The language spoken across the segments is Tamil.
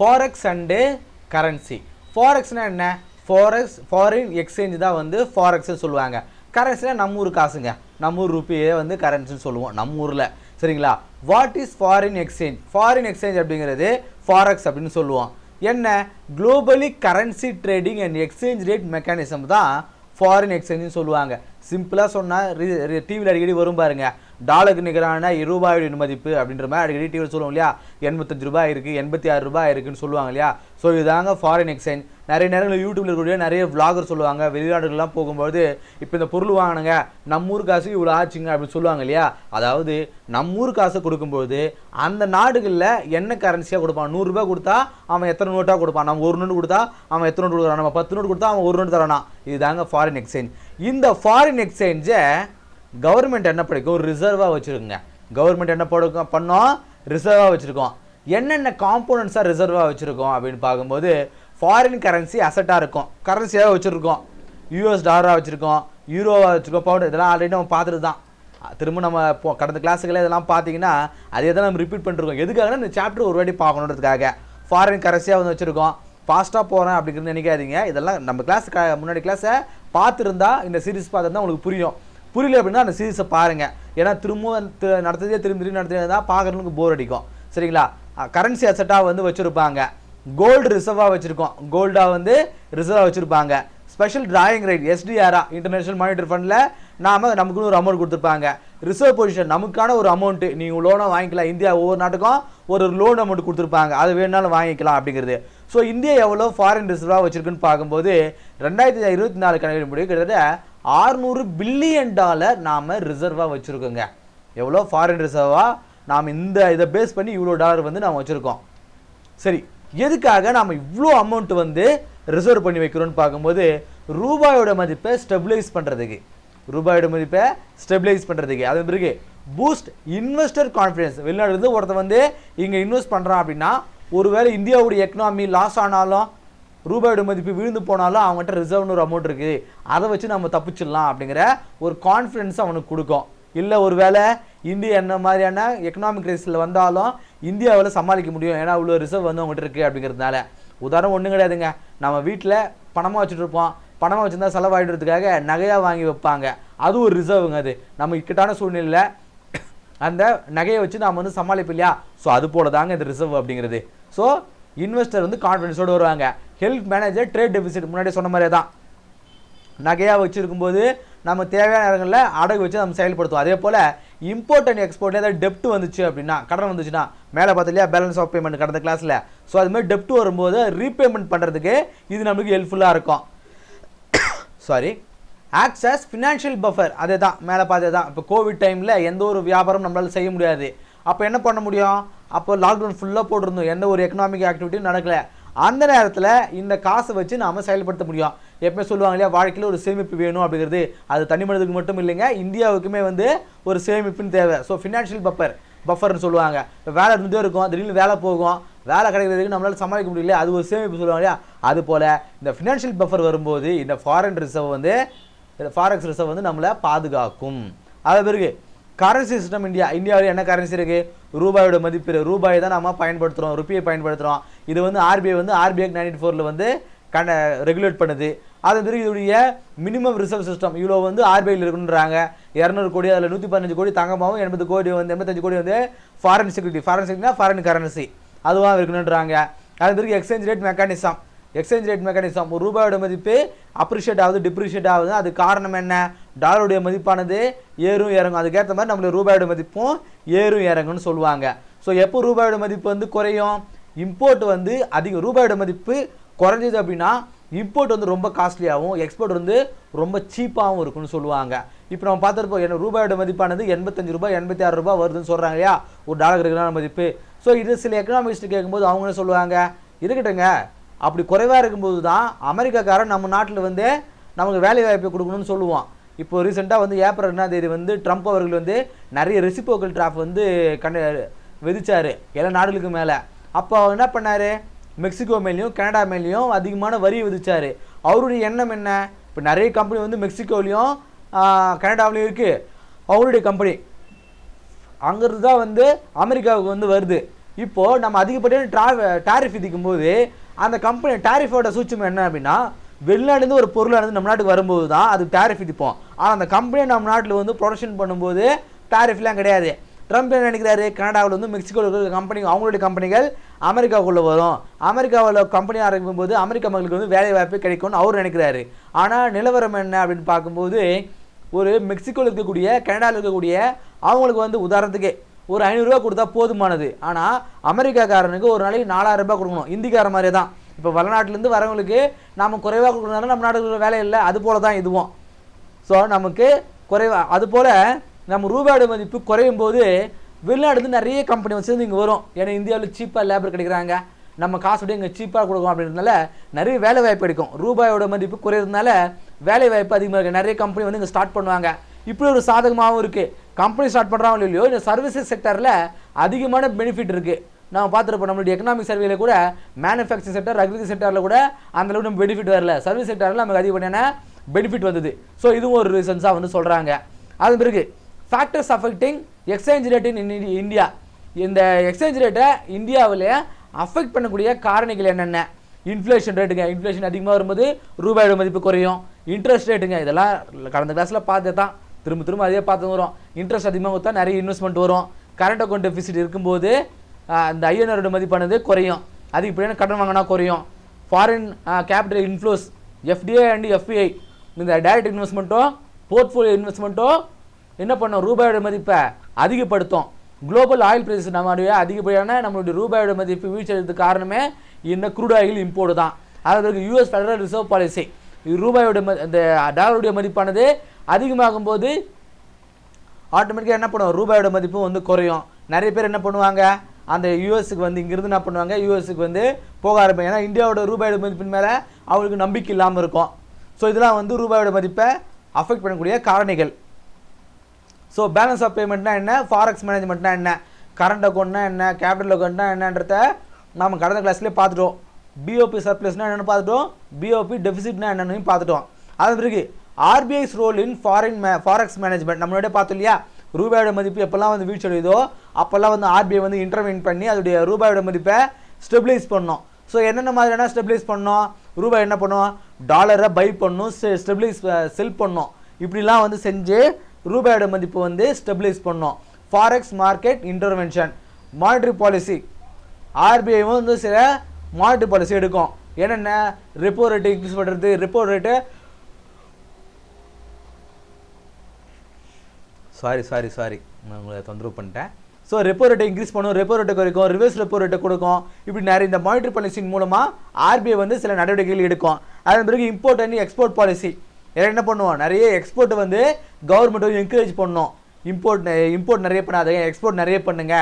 Forex and currency. ஃபாரெக்ஸ்னால் என்ன? ஃபாரின் எக்ஸ்சேஞ்ச் தான் வந்து ஃபாரெக்ஸ்ன்னு சொல்லுவாங்க. கரன்சினா நம்ம ஊர் காசுங்க, நம்ம ஊர் ருப்பியே வந்து கரன்சின்னு சொல்லுவோம் நம்ம ஊரில். சரிங்களா? What is foreign exchange? Foreign exchange அப்படிங்கிறது ஃபாரெக்ஸ் அப்படின்னு சொல்லுவோம். என்ன? Globally currency trading and exchange rate mechanism தான் ஃபாரின் எக்ஸ்சேஞ்சுன்னு சொல்லுவாங்க. சிம்பிளாக சொன்னால் டிவியில் அடிக்கடி வரும் பாருங்க, டாலருக்கு நிகரான ரூபாயோட மதிப்பு அப்படின்ற மாதிரி அடிக்கடி டிவியில் சொல்லுவோம் இல்லையா. 85 ரூபாய் இருக்குது, 86 ரூபாய் இருக்குதுன்னு சொல்லுவாங்க இல்லையா. ஸோ இதுதாங்க ஃபாரின் எக்ஸ்சேஞ்ச். நிறைய நேரங்களில் யூடியூப்ல இருக்கக்கூடிய நிறைய விளாகர் சொல்லுவாங்க, வெளிநாடுகள்லாம் போகும்போது இப்போ இந்த பொருள் வாங்கினுங்க நம்ம ஊர் காசு இவ்வளோ ஆச்சுங்க அப்படின்னு சொல்லுவாங்க இல்லையா. அதாவது நம்ம ஊர் காசை கொடுக்கும்போது அந்த நாடுகளில் என்ன கரன்சியாக கொடுப்பான். 100 ரூபாய் கொடுத்தா அவன் எத்தனை நோட்டாக கொடுப்பான், நம்ம 1 நோட்டு கொடுத்தா அவன் எத்தனை நோட்டு கொடுக்குறான், நம்ம 10 நோட்டு கொடுத்தா அவன் 1 நோட்டு தரானா. இதுதாங்க ஃபாரின் எக்ஸ்சேஞ்ச். இந்த ஃபாரின் எக்ஸ்சேஞ்சை கவர்மெண்ட் என்ன படிக்கும்? ரிசர்வாக வச்சுருக்குங்க. கவர்மெண்ட் என்ன பண்ணோம்? ரிசர்வாக வச்சுருக்கோம். என்னென்ன காம்போனன்ட்ஸாக ரிசர்வாக வச்சுருக்கோம் அப்படின்னு பார்க்கும்போது ஃபாரின் கரன்சி அசட்டாக இருக்கும், கரன்சியாக வச்சுருக்கோம். யூஎஸ் டாலராக வச்சுருக்கோம், யூரோவாக வச்சுருக்கோம், பவுண்ட், இதெல்லாம் ஆல்ரெடி நம்ம பார்த்துட்டு தான். திரும்ப நம்ம கடந்த கிளாஸுகளில் இதெல்லாம் பார்த்தீங்கன்னா அதே தான் நம்ம ரிப்பீட் பண்ணிருக்கோம். எதுக்காகனா இந்த சாப்டர் ஒரு வாட்டி பார்க்கணுன்றதுக்காக ஃபாரின் கரன்சியாக வந்து வச்சுருக்கோம். ஃபாஸ்ட்டாக போகிறேன் அப்படிங்கிறது நினைக்காதீங்க. இதெல்லாம் நம்ம முன்னாடி கிளாஸை பார்த்துருந்தா இந்த சீரிஸ் பார்த்துருந்தா உங்களுக்கு புரியும். புரியல அப்படின்னா அந்த சீரிஸை பாருங்கள். ஏன்னா திரும்ப நடத்ததே திரும்பி நடத்துறது தான் பார்க்குறதுக்கு போர் அடிக்கும். சரிங்களா? கரன்சி அசட்டாக வந்து வச்சுருப்பாங்க. கோல்டு ரிசர்வாக வச்சுருக்கோம், கோல்டாக வந்து ரிசர்வாக வச்சுருப்பாங்க. ஸ்பெஷல் டிராயிங் ரைட் எஸ்டிஆரா இன்டர்நேஷனல் மானிட்டரி ஃபண்டில் நமக்குன்னு ஒரு அமௌண்ட் கொடுத்துருப்பாங்க. ரிசர்வ் பொசிஷன் நமக்கான ஒரு அமௌண்ட்டு, நீங்கள் லோனாக வாங்கிக்கலாம். இந்தியா ஒவ்வொரு நாட்டுக்கும் ஒரு லோன் அமௌண்ட் கொடுத்துருப்பாங்க, அது வேணுனாலும் வாங்கிக்கலாம் அப்படிங்கிறது. ஸோ இந்தியா எவ்வளோ ஃபாரின் ரிசர்வாக வச்சுருக்குன்னு பார்க்கும்போது 2024 கணக்கின்படி கிட்டத்தட்ட $600 பில்லியன் நாம் ரிசர்வாக வச்சுருக்கோங்க. எவ்வளோ ஃபாரின் ரிசர்வாக நாம் இதை பேஸ் பண்ணி இவ்வளோ டாலர் வந்து நாம் வச்சுருக்கோம். சரி, எதுக்காக நாம் இவ்வளோ அமௌண்ட் வந்து ரிசர்வ் பண்ணி வைக்கிறோன்னு பார்க்கும்போது ரூபாயோட மதிப்பை ஸ்டெபிலைஸ் பண்ணுறதுக்கு, அது பிறகு பூஸ்ட் இன்வெஸ்டர் கான்ஃபிடன்ஸ். வெளிநாடுலேருந்து ஒருத்தர் வந்து இங்கே இன்வெஸ்ட் பண்ணுறான் அப்படின்னா ஒருவேளை இந்தியாவுடைய எக்கனாமி லாஸ் ஆனாலும் ரூபாயோட மதிப்பு விழுந்து போனாலும் அவங்ககிட்ட ரிசர்வ்னு ஒரு அமௌண்ட் இருக்குது, அதை வச்சு நம்ம தப்பிச்சிடலாம் அப்படிங்கிற ஒரு கான்ஃபிடன்ஸ் அவனுக்கு கொடுக்கும். இல்லை ஒரு வேளை இந்தியா என்ன மாதிரியான எக்கனாமிக் கிரைசிஸில் வந்தாலும் இந்தியாவில் சமாளிக்க முடியும், ஏன்னா அவ்வளோ ரிசர்வ் வந்து அவங்ககிட்ட இருக்குது அப்படிங்கிறதுனால. உதாரணம் ஒன்றும் கிடையாதுங்க, நம்ம வீட்டில் பணமாக வச்சுட்டு இருப்போம், பணமாக வச்சுருந்தா செலவாயிடுறதுக்காக நகையாக வாங்கி வைப்பாங்க, அது ஒரு ரிசர்வுங்க. அது நம்ம இக்கட்டான சூழ்நிலையில் அந்த நகையை வச்சு நாம் வந்து சமாளிப்போம் இல்லையா. ஸோ அது போல தாங்க இந்த ரிசர்வ் அப்படிங்கிறது. ஸோ இன்வெஸ்டர் வந்து கான்ஃபிடன்ஸோடு வருவாங்க. ஹெல்ப் மேனேஜர் ட்ரேட் டெபிசிட் முன்னாடி சொன்ன மாதிரியே தான், நகையாக வச்சுருக்கும்போது நம்ம தேவையான இடங்களில் அடகு வச்சு நம்ம செயல்படுத்துவோம். அதே போல் இம்போர்ட் அண்ட் எக்ஸ்போர்ட் ஏதாவது டெப்ட் வந்துச்சு அப்படின்னா, கடன் வந்துச்சுன்னா, மேலே பார்த்து இல்லையா பேலன்ஸ் ஆஃப் பேமெண்ட் கடந்த கிளாஸில். ஸோ அதுமாதிரி டெப்ட் வரும்போது ரீபேமெண்ட் பண்ணுறதுக்கு இது நம்மளுக்கு ஹெல்ப்ஃபுல்லாக இருக்கும். Acts as financial buffer. அதே தான் மேலே பார்த்தே தான். இப்போ கோவிட் டைமில் எந்த ஒரு வியாபாரம் நம்மளால் செய்ய முடியாது. அப்போ என்ன பண்ண முடியும்? அப்போ லாக்டவுன் ஃபுல்லாக போட்டிருந்தோம், எந்த ஒரு எக்கனாமிக் ஆக்டிவிட்டியும் நடக்கலை. அந்த நேரத்தில் இந்த காசை வச்சு நாம் செயல்படுத்த முடியும். எப்பவுமே சொல்லுவாங்க இல்லையா, வாழ்க்கையில் ஒரு சேமிப்பு வேணும் அப்படிங்கிறது. அது தனி மனிதனுக்கு மட்டும் இல்லைங்க, இந்தியாவுக்குமே வந்து ஒரு சேமிப்புன்னு தேவை. ஸோ ஃபினான்ஷியல் பஃபர்னு சொல்லுவாங்க. இப்போ வேலை இருந்துகிட்டே இருக்கும், திடீர்னு வேலை போகும், வேலை கிடைக்கிறதுக்கு நம்மளால் சமாளிக்க முடியல, அது ஒரு சேமிப்பு சொல்லுவாங்க இல்லையா. அது போல் இந்த ஃபினான்ஷியல் பஃபர் வரும்போது இந்த ஃபாரெக்ஸ் ரிசர்வ் வந்து நம்மளை பாதுகாக்கும். அது பிறகு கரன்சி சிஸ்டம். இந்தியாவில் என்ன கரன்சி இருக்குது? ரூபாயோட மதிப்பு. ரூபாயை தான் நம்ம பயன்படுத்துகிறோம், ருப்பியை பயன்படுத்துகிறோம். இது வந்து ஆர்பிஐ 94 வந்து ரெகுலேட் பண்ணுது. அது பிறகு இதோடைய மினிமம் ரிசர்வ் சிஸ்டம் இவ்வளோ வந்து ஆர்பிஐயில் இருக்குன்றாங்க. 200 கோடி, அதில் 115 கோடி தங்கமாகவும் 80 கோடி வந்து 85 கோடி வந்து ஃபாரின் செக்யூரிட்டினா ஃபாரின் கரன்சி அதுவாக இருக்கணுன்றாங்க. அது பிறகு எக்ஸ்சேஞ்ச் ரேட் மெக்கானிசம். ஒரு ரூபாயோட மதிப்பு அப்ரிஷியேட் ஆகுது, டிப்ரிஷியேட் ஆகுது. அது காரணம் என்ன? டாலருடைய மதிப்பானது ஏறும் இறங்கும். அதுக்கேற்ற மாதிரி நம்மளுடைய ரூபாயோட மதிப்பும் ஏறும் இறங்கும்னு சொல்லுவாங்க. ஸோ எப்போ ரூபாயோட மதிப்பு வந்து குறையும்? இம்போர்ட் வந்து அதிகம். ரூபாயோட மதிப்பு குறைஞ்சது அப்படின்னா இம்போர்ட் வந்து ரொம்ப காஸ்ட்லியாகவும் எக்ஸ்போர்ட் வந்து ரொம்ப சீப்பாகவும் இருக்குன்னு சொல்லுவாங்க. இப்போ நம்ம பார்த்துருப்போம், என்ன ரூபாயோட மதிப்பானது 85 ரூபாய் 86 ரூபாய் வருதுன்னு சொல்கிறாங்க இல்லையா, ஒரு டாலர் இருக்கிற மதிப்பு. ஸோ இது சில எக்கனாமிக்ஸ்ட்டு கேட்கும்போது அவங்க என்ன சொல்லுவாங்க, இருக்கட்டுங்க, அப்படி குறைவாக இருக்கும்போது தான் அமெரிக்காக்காரன் நம்ம நாட்டில் வந்து நமக்கு வேலை வாய்ப்பை கொடுக்கணும்னு சொல்லுவான். இப்போ ரீசெண்டாக வந்து ஏப்ரல் 2ஆம் தேதி வந்து ட்ரம்ப் அவர்கள் வந்து நிறைய ரெசிப்ரோக்கல் டாரிஃப் வந்து விதிச்சார் எல்லா நாடுகளுக்கு மேலே. அப்போ அவர் என்ன பண்ணார், மெக்சிகோ மேலேயும் கனடா மேலேயும் அதிகமான வரி விதிச்சார். அவருடைய எண்ணம் என்ன? இப்போ நிறைய கம்பெனி வந்து மெக்சிகோலையும் கனடாவிலையும் இருக்குது அவருடைய கம்பெனி, அங்கிருந்து தான் வந்து அமெரிக்காவுக்கு வந்து வருது. இப்போது நம்ம அதிகப்படியான டாரிஃப் விதிக்கும் போது அந்த கம்பெனி டாரிஃபோட சூட்சம் என்ன அப்படின்னா, வெளிநாடுலேருந்து ஒரு பொருளானது நம்ம நாட்டுக்கு வரும்போது தான் அது டாரிஃப் விதிப்போம். ஆனால் அந்த கம்பெனியை நம்ம நாட்டில் வந்து ப்ரொடக்ஷன் பண்ணும்போது டாரிஃப்லாம் கிடையாது. ட்ரம்ப் என்ன நினைக்கிறாரு, கனடாவில் வந்து மெக்சிகோவில் இருக்கிற கம்பெனி அவங்களுடைய கம்பெனிகள் அமெரிக்காவுக்குள்ளே வரும், அமெரிக்காவில் கம்பெனி ஆரம்பிக்கும் போது அமெரிக்க மக்களுக்கு வந்து வேலை வாய்ப்பு கிடைக்கும்னு அவர் நினைக்கிறாரு. ஆனால் நிலவரம் என்ன அப்படின்னு பார்க்கும்போது, ஒரு மெக்சிகோவில் இருக்கக்கூடிய கனடாவில் இருக்கக்கூடிய அவங்களுக்கு வந்து உதாரணத்துக்கு ஒரு 500 ரூபா கொடுத்தா போதுமானது. ஆனால் அமெரிக்காக்காரனுக்கு ஒரு நாளைக்கு 4000 ரூபாய் கொடுக்கணும். இந்திக்கார மாதிரி தான். இப்போ வெளிநாட்டிலேருந்து வரவங்களுக்கு நம்ம குறைவாக கொடுக்குறதுனால நம்ம நாட்டுக்கு வேலை இல்லை, அது போல தான் இதுவும். ஸோ நமக்கு குறைவாக அதுபோல் நம்ம ரூபாயோட மதிப்பு குறையும் போது வெளிநாடுலேருந்து நிறைய கம்பெனி வச்சு இங்கே வரும். ஏன்னா இந்தியாவில் சீப்பாக லேபர் கிடைக்கிறாங்க, நம்ம காசு விட இங்கே சீப்பாக கொடுக்கும் அப்படின்றதுனால நிறைய வேலை வாய்ப்பு கிடைக்கும். ரூபாயோட மதிப்பு குறையிறதுனால வேலை வாய்ப்பு அதிகமாக இருக்குது. நிறைய கம்பெனி வந்து இங்கே ஸ்டார்ட் பண்ணுவாங்க. இப்படி ஒரு சாதகமாகவும் இருக்குது. கம்பெனி ஸ்டார்ட் பண்ணுறாங்களோ இல்லையோ, இந்த சர்வீசஸ் செக்டரில் அதிகமான பெனிஃபிட் இருக்குது. நம்ம பார்த்துருப்போம் நம்மளுடைய எக்கனாமிக் சர்வேல கூட மேனுஃபேக்சரிங் செக்டர், அக்ரிகல்ச்சர் செக்டரில் கூட அந்தளவுக்கு நம்ம பெனிஃபிட் வரல. சர்வீஸ் செக்டரில் நமக்கு அதிகப்படியான பெனிஃபிட் வந்தது. ஸோ இதுவும் ஒரு ரீசன்ஸாக வந்து சொல்கிறாங்க. அது பிறகு factors affecting exchange rate in India. இந்த எக்ஸ்சேஞ்ச் ரேட்டை இந்தியாவில் அஃபெக்ட் பண்ணக்கூடிய காரணிகள் என்னென்ன? இன்ஃப்ளேஷன் ரேட்டுங்க, இன்ஃப்ளேஷன் அதிகமாக வரும்போது ரூபாயோட மதிப்பு குறையும். இன்ட்ரெஸ்ட் ரேட்டுங்க, இதெல்லாம் கடந்த கிளாஸில் பார்த்து தான் திரும்ப அதே பார்த்து வரும். இன்ட்ரெஸ்ட் அதிகமாக கொடுத்தா நிறைய இன்வெஸ்ட்மெண்ட் வரும். கரண்ட் அக்கௌண்ட் டெபிசிட் இருக்கும்போது அந்த ஐஎன்ஆரோட மதிப்பானது குறையும். அதிகப்படியான கடன் வாங்கினா குறையும். Foreign capital inflows FDI and FII இந்த டைரக்ட் இன்வெஸ்ட்மெண்ட்டும் போர்ட்ஃபோலியோ இன்வெஸ்ட்மெண்ட்டும் என்ன பண்ணும், ரூபாயோட மதிப்பை அதிகப்படுத்தும். குளோபல் ஆயில் பிரைஸ் நம்மளுடைய அதிகப்படியான நம்மளுடைய ரூபாயோட மதிப்பு வீழ்ச்சியதுக்கு காரணமே இந்த க்ரூட் ஆயில் இம்போர்ட் தான். அதற்கு யூஎஸ் ஃபெடரல் ரிசர்வ் பாலிசி ரூபாயோட இந்த டாலருடைய மதிப்பானது அதிகமாகும் போது ஆட்டோமேட்டிக்காக என்ன பண்ணுவோம், ரூபாயோட மதிப்பும் வந்து குறையும். நிறைய பேர் என்ன பண்ணுவாங்க, அந்த யூஎஸ்க்கு வந்து இங்கிருந்து என்ன பண்ணுவாங்க, யூஎஸ்க்கு வந்து போக ஆரம்பிப்பாங்க. ஏன்னா இந்தியாவோட ரூபாயோட மதிப்பின் மேலே அவங்களுக்கு நம்பிக்கை இல்லாமல் இருக்கும். ஸோ இதெல்லாம் வந்து ரூபாயோட மதிப்பை அஃபெக்ட் பண்ணக்கூடிய காரணிகள். ஸோ பேலன்ஸ் ஆஃப் பேமெண்ட்னா என்ன, ஃபாரெக்ஸ் மேனேஜ்மெண்ட்னா என்ன, கரண்ட் அக்கௌண்ட்னா என்ன, கேபிட்டல் அக்கௌண்ட்னா என்னன்றத நம்ம கடந்த கிளாஸ்லேயே பார்த்துட்டோம். பிஓபி சர்ப்ளஸ்னா என்னென்னு பார்த்துட்டோம், பிஓபி டெபிசிட்னா என்னென்னு பார்த்துட்டோம். அது பிறகு RBI's role in forex management நம்மளோட பார்த்தோம் இல்லையா. ரூபாயோட மதிப்பு எப்போல்லாம் வந்து வீழ்ச்சி அடையுதோ அப்போல்லாம் வந்து ஆர்பிஐ வந்து இன்டர்வெயின் பண்ணி அதோடைய ரூபாயோட மதிப்பை ஸ்டெபிலைஸ் பண்ணோம். ஸோ என்னென்ன மாதிரியான ஸ்டெபிலைஸ் பண்ணோம், ரூபாய் என்ன பண்ணும், டாலரை பை பண்ணும், ஸ்டெபிலைஸ் செல் பண்ணும். இப்படிலாம் வந்து செஞ்சு ரூபாயோட மதிப்பு வந்து ஸ்டெபிலைஸ் பண்ணோம். Forex market intervention, monetary policy, RBI வந்து சில மானிட்டரி பாலிசி எடுக்கும். என்னென்ன, ரெப்போ ரேட்டு இன்க்ரீஸ் பண்ணுறது, ரெப்போ ரேட்டு சாரி நான் உங்களை தொந்தரவு பண்ணிட்டேன். ஸோ ரெப்போ ரேட்டை இன்க்ரீஸ் பண்ணும், ரெப்போ ரேட்டை குறைக்கும், ரிவர்ஸ் ரெப்போ ரேட்டை கொடுக்கும். இப்படி நிறைய இந்த மானிட்டரி பாலிசின் மூலமாக ஆர்பிஐ வந்து சில நடவடிக்கைகள் எடுக்கும். அதன் பிறகு இம்போர்ட் அண்ட் எக்ஸ்போர்ட் பாலிசி என்ன பண்ணுவோம், நிறைய எக்ஸ்போர்ட் வந்து கவர்மெண்ட் வந்து என்கரேஜ் பண்ணணும். இம்போர்ட் நிறைய பண்ணாதீங்க, எக்ஸ்போர்ட் நிறைய பண்ணுங்க.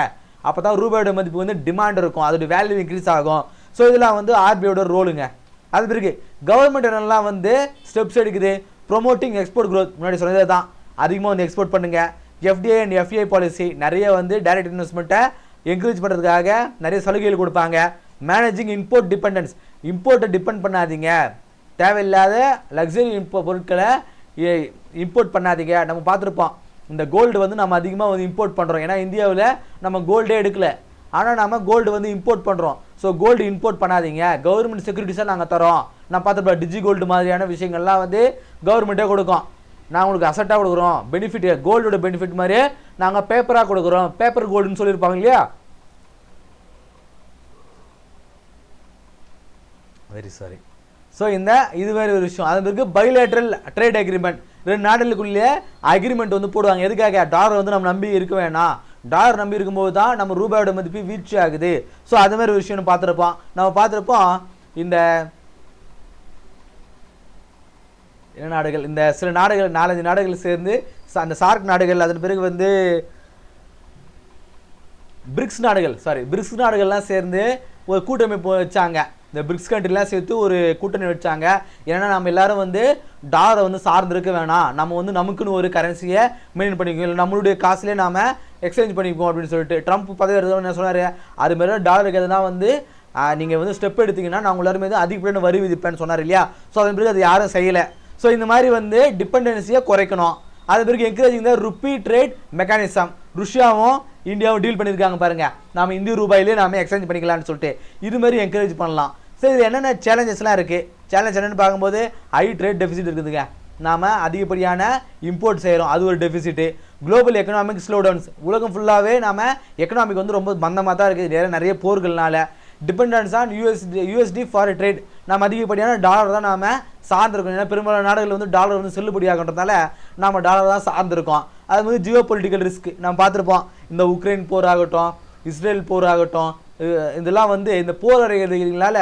அப்போ தான் ரூபாயோட மதிப்பு வந்து டிமாண்ட் இருக்கும், அதோட வேல்யூ இன்க்ரீஸ் ஆகும். ஸோ இதெல்லாம் வந்து ஆர்பிஐயோட ரோலுங்க. அது பிறகு கவர்மெண்ட் என்னெல்லாம் வந்து ஸ்டெப்ஸ் எடுக்குது, ப்ரொமோட்டிங் எக்ஸ்போர்ட் க்ரோத், முன்னாடி சொன்னதே தான், அதிகமாக வந்து எக்ஸ்போர்ட் பண்ணுங்க. எஃப்டிஐ அண்ட் எஃப்ஐஐ பாலிசி நிறைய வந்து டைரக்ட் இன்வெஸ்ட்மெண்ட்டை என்கரேஜ் பண்ணுறதுக்காக நிறைய சலுகைகள் கொடுப்பாங்க. மேனேஜிங் இம்போர்ட் டிபெண்டன்ஸ், இம்போர்ட்டை டிபெண்ட் பண்ணாதீங்க, தேவையில்லாத லக்ஸரி பொருட்களை இம்போர்ட் பண்ணாதீங்க. நம்ம பார்த்துருப்போம் இந்த கோல்டு வந்து நம்ம அதிகமாக வந்து இம்போர்ட் பண்ணுறோம். ஏன்னா இந்தியாவில் நம்ம கோல்டே எடுக்கல, ஆனால் நம்ம கோல்டு வந்து இம்போர்ட் பண்ணுறோம். ஸோ கோல்டு இம்போர்ட் பண்ணாதீங்க, கவர்மெண்ட் செக்யூரிட்டிஸாக நாங்கள் தரோம். நான் பார்த்துருப்பேன் டிஜி கோல்டு மாதிரியான விஷயங்கள்லாம் வந்து கவர்மெண்ட்டே கொடுக்கும். நாங்கள் உங்களுக்கு அசட்டாக கொடுக்குறோம், பெனிஃபிட் கோல்டோட பெனிஃபிட் மாதிரியே நாங்கள் பேப்பராக கொடுக்குறோம், பேப்பர் கோல்டுன்னு சொல்லியிருப்பாங்க இல்லையா. Very sorry. ஸோ இது வேறு ஒரு விஷயம். அது பிறகு பைலேட்ரல் ட்ரேட் அக்ரிமெண்ட், ரெண்டு நாடுகளுக்குள்ளேயே அக்ரிமெண்ட் வந்து போடுவாங்க. எதுக்காக, டாலர் வந்து நம்ம நம்பி இருக்க வேணாம், டாலர் நம்பி இருக்கும்போது தான் நம்ம ரூபாயோட மதிப்பு வீழ்ச்சி ஆகுது. ஸோ அது மாதிரி ஒரு விஷயம் பார்த்துருப்போம். இந்த என்ன நாடுகள், இந்த சில நாடுகள் 4-5 நாடுகள் சேர்ந்து அந்த சார்க் நாடுகள், அதன் பிறகு வந்து பிரிக்ஸ் நாடுகள்லாம் சேர்ந்து ஒரு கூட்டமைப்பு வச்சாங்க. இந்த பிரிக்ஸ் கண்ட்ரிலாம் சேர்த்து ஒரு கூட்டணி வச்சாங்க. ஏன்னா நம்ம எல்லாரும் வந்து டாலரை வந்து சார்ந்திருக்க வேணாம், நம்ம வந்து நமக்குன்னு ஒரு கரன்சியை மெயின்டைன் பண்ணிக்குவோம், இல்லை நம்மளுடைய காசுலேயே நாம் எக்ஸ்சேஞ்ச் பண்ணிக்குவோம் அப்படின்னு சொல்லிட்டு ட்ரம்ப் பதவி என்ன சொன்னார், அது மாதிரி டாலருக்கு எதுனா வந்து நீங்கள் வந்து ஸ்டெப் எடுத்தீங்கன்னா நான் எல்லாருமே அதிகப்படியான வரி விதிப்பேன்னு சொன்னார் இல்லையா. ஸோ அதன் பிறகு அது யாரும் செய்யலை. ஸோ இந்த மாதிரி வந்து டிபெண்டன்சியை குறைக்கணும். அது பிறகு encouraging the rupee trade mechanism. ருஷ்யாவும் இந்தியாவும் டீல் பண்ணியிருக்காங்க பாருங்க, நாம இந்திய ரூபாயிலே நாம எக்ஸ்சேஞ்ச் பண்ணிக்கலாம்னு சொல்லிட்டு இது மாதிரி என்கரேஜ் பண்ணலாம். சரி, இது என்னென்ன சேலஞ்சஸ்லாம் இருக்குது? சேலஞ்ச் என்னென்னு பார்க்கும்போது ஹை ட்ரேட் டெஃபிசிட் இருக்குதுங்க. நாம் அதிகப்படியான இம்போர்ட் செய்கிறோம், அது ஒரு டெஃபிசிட்டு. குளோபல் எக்கனாமிக் ஸ்லோடவுன்ஸ், உலகம் ஃபுல்லாகவே நாம் எக்கனாமிக் வந்து ரொம்ப மந்தமாக தான் இருக்குது, நிறைய போர்கள்னால. Dependence on USD for trade, நம்ம அதிகப்படியான டாலர் தான் நாம் சார்ந்திருக்கோம். ஏன்னா பெரும்பாலான நாடுகள் வந்து டாலர் வந்து செல்லுபடியாகன்றதால நம்ம டாலர் தான் சார்ந்திருக்கோம். அது மாதிரி ஜியோ பொலிட்டிக்கல் ரிஸ்க் நம்ம பார்த்துருப்போம். இந்த உக்ரைன் போர் ஆகட்டும், இஸ்ரேல் போர் ஆகட்டும், இதெல்லாம் வந்து இந்த போர் அறைகளால்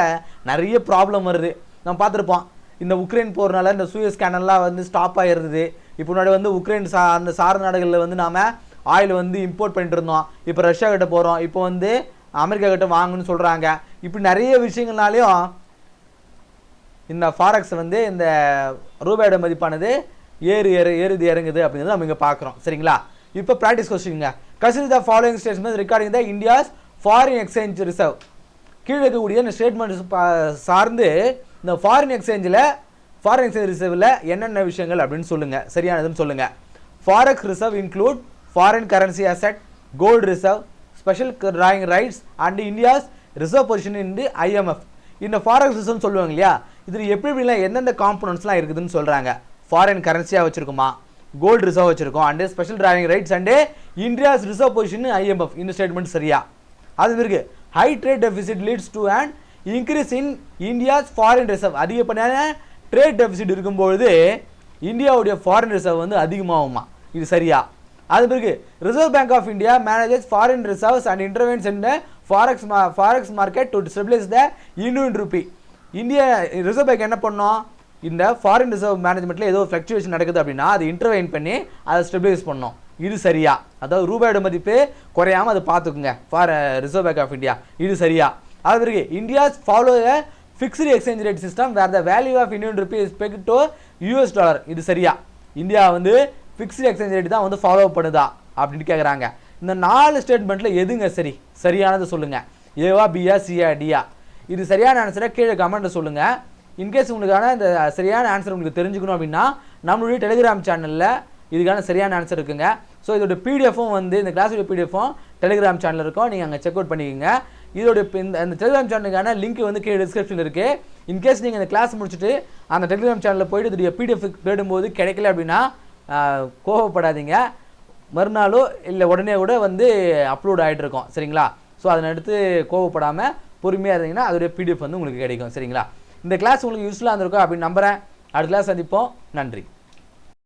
நிறைய ப்ராப்ளம் வருது நம்ம பார்த்துருப்போம். இந்த உக்ரைன் போர்னால இந்த சூயஸ் கேனல்லாம் வந்து ஸ்டாப் ஆகிருந்தது. இப்போ முன்னாடி வந்து உக்ரைன் அந்த சார்ந்த நாடுகளில் வந்து நாம் ஆயில் வந்து இம்போர்ட் பண்ணிட்டு இருந்தோம். இப்போ ரஷ்யா கிட்ட போகிறோம், இப்போ வந்து அமெரிக்கா கிட்ட வாங்கணும்னு சொல்கிறாங்க. இப்படி நிறைய விஷயங்கள்னாலையும் இந்த ஃபாரெக்ஸ் வந்து இந்த ரூபாயோட மதிப்பானது ஏறுது இறங்குது அப்படிங்கிறது நம்ம இங்கே பார்க்குறோம். சரிங்களா? இப்போ ப்ராக்டிஸ் கொஸ்டின்ங்க. Consider the following statements regarding the India's foreign exchange reserve. கீழே இருக்கக்கூடிய இந்த ஸ்டேட்மெண்ட் சார்ந்து இந்த ஃபாரின் எக்ஸ்சேஞ்ச் ரிசர்வில் என்னென்ன விஷயங்கள் அப்படின்னு சொல்லுங்கள், சரியானதுன்னு சொல்லுங்கள். Forex reserve include foreign currency asset, gold reserve, special drawing rights and India's reserve position in the IMF. இந்த ஃபாரெக்ஸ் ரிசர்வ்னு சொல்லுவாங்க இல்லையா, இதில் எப்படிலாம் எந்தெந்த காம்பனன்ட்ஸ்லாம் இருக்குதுன்னு சொல்கிறாங்க. ஃபாரின் கரன்சியாக வச்சுருக்குமா, கோல்டு ரிசர்வ் வச்சுருக்கோம், and special drawing rights and India's reserve position IMF. இந்த ஸ்டேட்மெண்ட் சரியா? அது இருக்கு. High trade deficit leads to and increase in India's foreign reserve. அதிகப்படியான ட்ரேட் டெஃபிசிட் இருக்கும்பொழுது இந்தியாவுடைய ஃபாரின் ரிசர்வ் வந்து அதிகமாகுமா, இது சரியா? அது பிறகு reserve bank of India manages foreign reserves and intervenes in the forex market to stabilise the Indian rupee. India reserve bank என்ன பண்ணோம், இந்த ஃபாரின் ரிசர்வ் மேனேஜ்மெண்ட்டில் ஏதோ ஃப்ளக்சுவேஷன் நடக்குது அப்படின்னா அது இன்டர்வெயின் பண்ணி அதை ஸ்டெபிலைஸ் பண்ணோம். இது சரியா? அதாவது ரூபாயோட மதிப்பு குறையாமல் அதை பார்த்துக்குங்க ரிசர்வ் பேங்க் ஆஃப் இந்தியா. இது சரியா? அது பிறகு India's follow a fixed exchange rate system where the value of Indian rupee is pegged to US dollar. இது சரியா? இந்தியா வந்து ஃபிக்ஸ்டு எக்ஸ்சேஞ்ச் ரேட் தான் வந்து ஃபாலோ பண்ணுதா அப்படின்னு கேட்குறாங்க. இந்த 4 ஸ்டேட்மெண்ட்டில் எதுங்க சரியானது சொல்லுங்கள். ஏவா, பியா, சியா, டியா? இது சரியான ஆன்சரை கீழே கமெண்ட்டில் சொல்லுங்கள். இன்கேஸ் உங்களுக்கான இந்த சரியான ஆன்சர் உங்களுக்கு தெரிஞ்சுக்கணும் அப்படின்னா நம்மளுடைய டெலிகிராம் சேனலில் இதுக்கான சரியான ஆன்சர் இருக்குங்க. ஸோ இதோட பிடிஎஃப்பும் வந்து இந்த கிளாஸோட பிடிஎஃப்பும் டெலிகிராம் சேனல் இருக்கும், நீங்கள் அங்கே செக் அவுட் பண்ணிக்கோங்க. இதோட இந்த டெலிகிராம் சேனலுக்கான லிங்க் வந்து கீழே டிஸ்கிரிப்ஷனில் இருக்குது. இன்கேஸ் நீங்கள் இந்த கிளாஸ் முடிச்சுட்டு அந்த டெலிகிராம் சேனலில் போய்ட்டு இதோடைய பிடிஎஃப் தேடும்போது கிடைக்கல அப்படின்னா கோவப்படாதீங்க, மறுநாளோ இல்லை உடனே கூட வந்து அப்லோட் ஆகிட்டு இருக்கோம். சரிங்களா? ஸோ அதனை எடுத்து கோவப்படாமல் பொறுமையாக இருந்தீங்கன்னா அதோடைய பிடிஎஃப் வந்து உங்களுக்கு கிடைக்கும். சரிங்களா? இந்த கிளாஸ் உங்களுக்கு யூஸ்ஃபுல்லாக இருந்திருக்கும் அப்படின்னு நம்புகிறேன். அடுத்த கிளாஸ் சந்திப்போம். நன்றி.